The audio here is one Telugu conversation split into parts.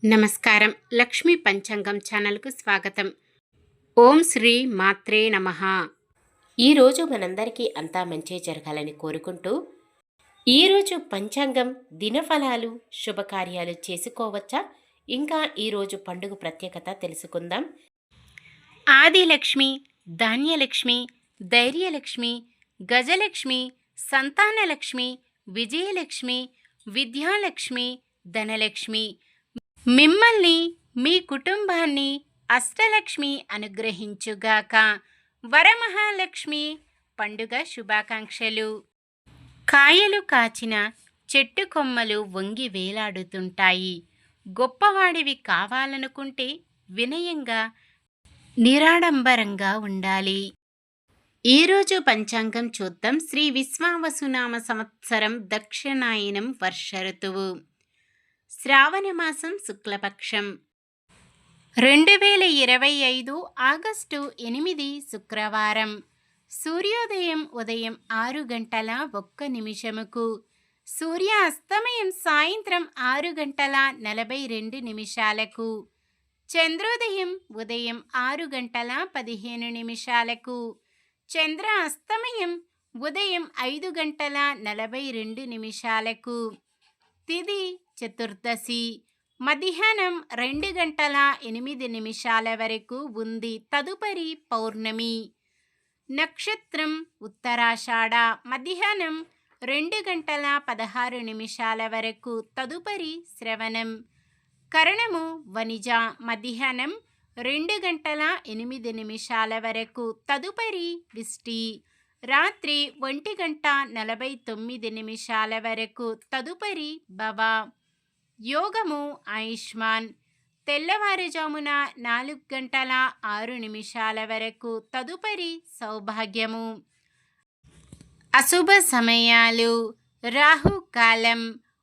నమస్కారం. లక్ష్మీ పంచాంగం ఛానల్కు స్వాగతం. ఓం శ్రీ మాత్రే నమః. ఈరోజు మనందరికీ అంతా మంచి జరగాలని కోరుకుంటూ, ఈరోజు పంచాంగం దినఫలాలు శుభకార్యాలు చేసుకోవచ్చా, ఇంకా ఈరోజు పండుగ ప్రత్యేకత తెలుసుకుందాం. ఆదిలక్ష్మి, ధాన్యలక్ష్మి, ధైర్యలక్ష్మి, గజలక్ష్మి, సంతానలక్ష్మి, విజయలక్ష్మి, విద్యాలక్ష్మి, ధనలక్ష్మి మిమ్మల్ని, మీ కుటుంబాన్ని అష్టలక్ష్మి అనుగ్రహించుగాక. వరమహాలక్ష్మి పండుగ శుభాకాంక్షలు. కాయలు కాచిన చెట్టు కొమ్మలు వంగి వేలాడుతుంటాయి. గొప్పవాడివి కావాలనుకుంటే వినయంగా, నిరాడంబరంగా ఉండాలి. ఈరోజు పంచాంగం చూద్దాం. శ్రీ విశ్వావసునామ సంవత్సరం దక్షిణాయనం వర్ష ఋతువు, శ్రావణమాసం శుక్లపక్షం, 2025 ఆగస్టు 8 శుక్రవారం. సూర్యోదయం ఉదయం 6:01 సూర్య అస్తమయం సాయంత్రం 6:42 చంద్రోదయం ఉదయం 6:15 చంద్ర అస్తమయం ఉదయం 5:42 తిథి చతుర్దశి, మధ్యాహ్నం 2:08 వరకు ఉంది. తదుపరి పౌర్ణమి. నక్షత్రం ఉత్తరాషాఢ, మధ్యాహ్నం 2:16 వరకు. తదుపరి శ్రవణం. కరణము వనిజ, మధ్యాహ్నం 2:08 వరకు. తదుపరి విష్టి. రాత్రి 1:49 వరకు. తదుపరి భవ. యోగము ఆయుష్మాన్, తెల్లవారుజామున 4:06 వరకు. తదుపరి సౌభాగ్యము. అశుభ సమయాలు. రాహుకాలం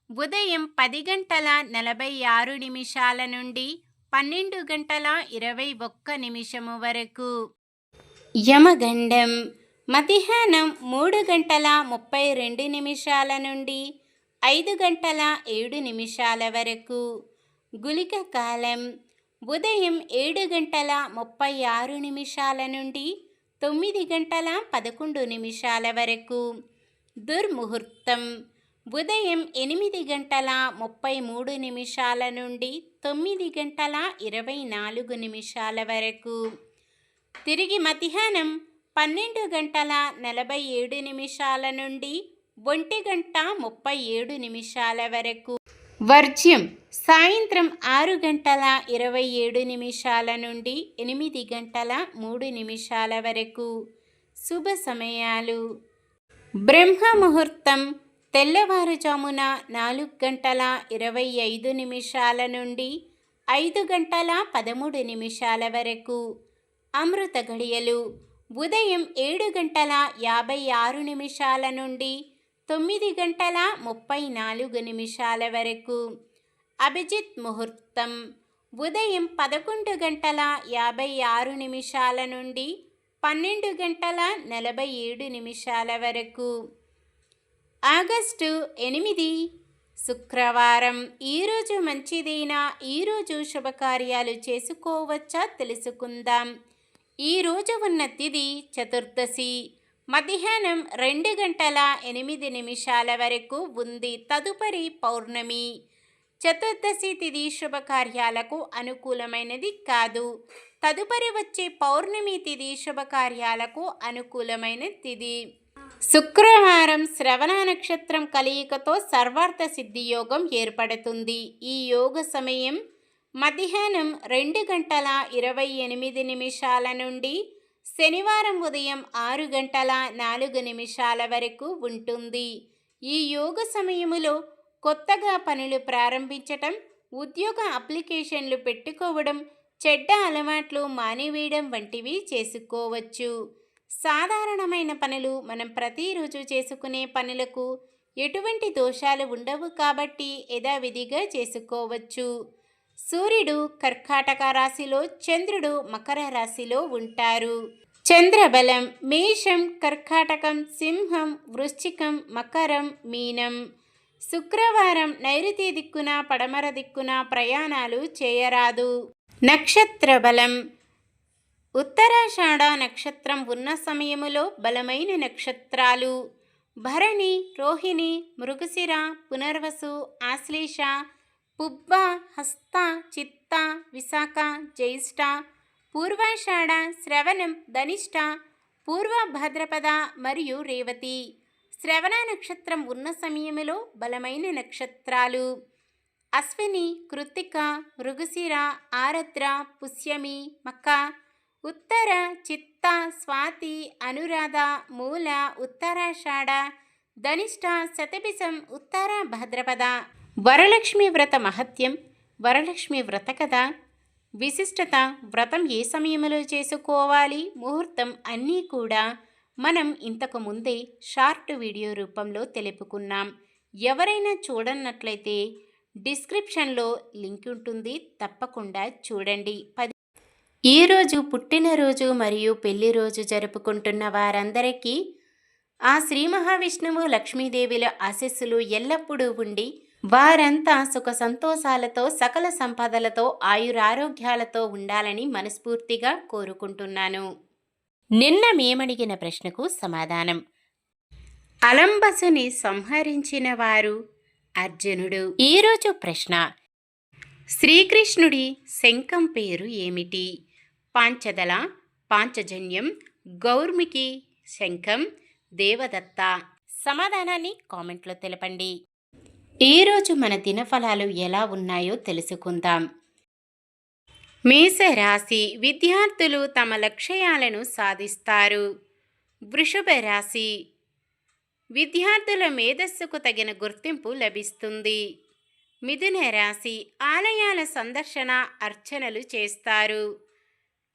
ఉదయం 10:46 నుండి 12:21 వరకు. యమగండం మధ్యాహ్నం 3:32 నుండి 5:07 వరకు. గుళిక కాలం ఉదయం 7:36 నుండి 9:11 వరకు. దుర్ముహూర్తం ఉదయం 8:33 నుండి 9:24 వరకు. తిరిగి మధ్యాహ్నం 12:47 నుండి 1:37 వరకు. వర్జ్యం సాయంత్రం 6:27 నుండి 8:03 వరకు. శుభ సమయాలు. బ్రహ్మముహూర్తం తెల్లవారుజామున 4:25 నుండి 5:13 వరకు. అమృత ఘడియలు ఉదయం 7:56 నుండి 9:34 వరకు. అభిజిత్ ముహూర్తం ఉదయం 11:56 నుండి 12:47 వరకు. ఆగస్టు 8 శుక్రవారం. ఈరోజు మంచిదేనా? ఈరోజు శుభకార్యాలు చేసుకోవచ్చా తెలుసుకుందాం. ఈరోజు ఉన్న తిథి చతుర్దశి, మధ్యాహ్నం 2:08 వరకు ఉంది. తదుపరి పౌర్ణమి. చతుర్దశి తిథి శుభకార్యాలకు అనుకూలమైనది కాదు. తదుపరి వచ్చే పౌర్ణమి తిథి శుభకార్యాలకు అనుకూలమైన తిథి. శుక్రవారం శ్రవణ నక్షత్రం కలయికతో సర్వార్థ సిద్ధి యోగం ఏర్పడుతుంది. ఈ యోగ సమయం మధ్యాహ్నం 2:28 నుండి శనివారం ఉదయం 6:04 వరకు ఉంటుంది. ఈ యోగ సమయములో కొత్తగా పనులు ప్రారంభించటం, ఉద్యోగ అప్లికేషన్లు పెట్టుకోవడం, చెడ్డ అలవాట్లు మానివేయడం వంటివి చేసుకోవచ్చు. సాధారణమైన పనులు మనం ప్రతిరోజు చేసుకునే పనులకు ఎటువంటి దోషాలు ఉండవు కాబట్టి యథావిధిగా చేసుకోవచ్చు. సూర్యుడు కర్కాటక రాశిలో, చంద్రుడు మకర రాశిలో ఉంటారు. చంద్రబలం మేషం, కర్కాటకం, సింహం, వృశ్చికం, మకరం, మీనం. శుక్రవారం నైరుతి దిక్కున పడమర దిక్కున ప్రయాణాలు చేయరాదు. నక్షత్ర బలం. ఉత్తరాషాఢ నక్షత్రం ఉన్న సమయములో బలమైన నక్షత్రాలు భరణి, రోహిణి, మృగశిర, పునర్వసు, ఆశ్లేష, పుబ్బ, హస్త, చిత్త, విశాఖ, జ్యేష్ఠ, పూర్వాషాఢ, శ్రవణం, ధనిష్ట, పూర్వ భాద్రపద మరియు రేవతి. శ్రవణ నక్షత్రం ఉన్న సమయములో బలమైన నక్షత్రాలు అశ్విని, కృత్తిక, మృగశిర, ఆరద్ర, పుష్యమి, మక, ఉత్తర, చిత్త, స్వాతి, అనురాధ, మూల, ఉత్తరాషాఢ, ధనిష్ట, శతభిషం, ఉత్తర భాద్రపద. వరలక్ష్మి వ్రత మహత్యం. వరలక్ష్మి వ్రత కథ, విశిష్టత, వ్రతం ఏ సమయంలో చేసుకోవాలి, ముహూర్తం అన్నీ కూడా మనం ఇంతకు ముందే షార్ట్ వీడియో రూపంలో తెలుపుకున్నాం. ఎవరైనా చూడనట్లయితే డిస్క్రిప్షన్లో లింక్ ఉంటుంది, తప్పకుండా చూడండి. ఈరోజు పుట్టినరోజు మరియు పెళ్లి రోజు జరుపుకుంటున్న వారందరికీ ఆ శ్రీ మహావిష్ణువు లక్ష్మీదేవిల ఆశీస్సులు ఎల్లప్పుడూ ఉండి వారంతా సుఖ సంతోషాలతో సకల సంపదలతో ఆయురారోగ్యాలతో ఉండాలని మనస్ఫూర్తిగా కోరుకుంటున్నాను. నిన్న మేమడిగిన ప్రశ్నకు సమాధానం. అలంబసుని సంహరించిన వారు అర్జునుడు. ఈరోజు ప్రశ్న, శ్రీకృష్ణుడి శంఖం పేరు ఏమిటి? పాంచదల, పాంచజన్యం, గౌర్మికి శంఖం, దేవదత్త. సమాధానాన్ని కామెంట్లో తెలపండి. ఈరోజు మన దినఫలాలు ఎలా ఉన్నాయో తెలుసుకుందాం. మేషరాశి, విద్యార్థులు తమ లక్ష్యాలను సాధిస్తారు. వృషభ రాశి, విద్యార్థుల మేధస్సుకు తగిన గుర్తింపు లభిస్తుంది. మిథున రాశి, ఆలయాల సందర్శన, అర్చనలు చేస్తారు.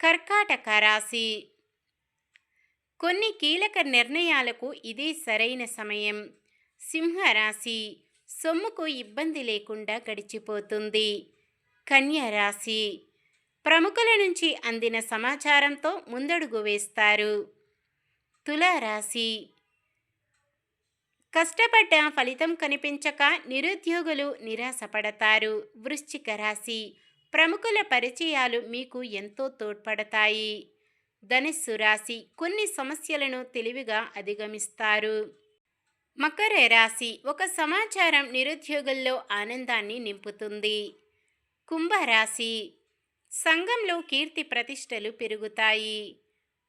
కర్కాటక రాశి, కొన్ని కీలక నిర్ణయాలకు ఇదే సరైన సమయం. సింహరాశి, సొమ్ముకు ఇబ్బంది లేకుండా గడిచిపోతుంది. కన్య రాశి, ప్రముఖుల నుంచి అందిన సమాచారంతో ముందడుగు వేస్తారు. తులారాశి, కష్టపడ్డ ఫలితం కనిపించక నిరుద్యోగులు నిరాశపడతారు. వృశ్చిక రాశి, ప్రముఖుల పరిచయాలు మీకు ఎంతో తోడ్పడతాయి. ధనుస్సు రాశి, కొన్ని సమస్యలను తెలివిగా అధిగమిస్తారు. మకర రాశి, ఒక సమాచారం నిరుద్యోగుల్లో ఆనందాన్ని నింపుతుంది. కుంభరాశి, సంఘంలో కీర్తి ప్రతిష్టలు పెరుగుతాయి.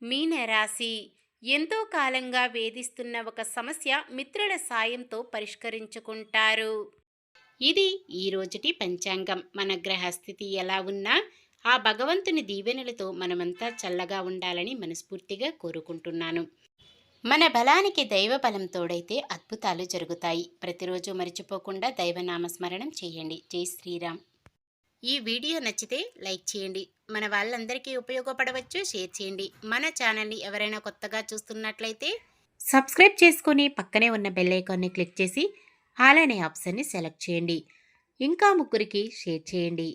మీనరాశి, ఎంతో కాలంగా వేధిస్తున్న ఒక సమస్య మిత్రుల సాయంతో పరిష్కరించుకుంటారు. ఇది ఈరోజుటి పంచాంగం. మన గ్రహస్థితి ఎలా ఉన్నా ఆ భగవంతుని దీవెనలతో మనమంతా చల్లగా ఉండాలని మనస్ఫూర్తిగా కోరుకుంటున్నాను. మన బలానికి దైవ బలం తోడైతే అద్భుతాలు జరుగుతాయి. ప్రతిరోజు మర్చిపోకుండా దైవనామస్మరణం చేయండి. జై శ్రీరామ్. ఈ వీడియో నచ్చితే లైక్ చేయండి. మన వాళ్ళందరికీ ఉపయోగపడవచ్చు, షేర్ చేయండి. మన ఛానల్ని ఎవరైనా కొత్తగా చూస్తున్నట్లయితే సబ్స్క్రైబ్ చేసుకొని పక్కనే ఉన్న బెల్ ఐకాన్ని క్లిక్ చేసి ఆల్ అనే ఆప్షన్ని సెలెక్ట్ చేయండి. ఇంకా ముగ్గురికి షేర్ చేయండి.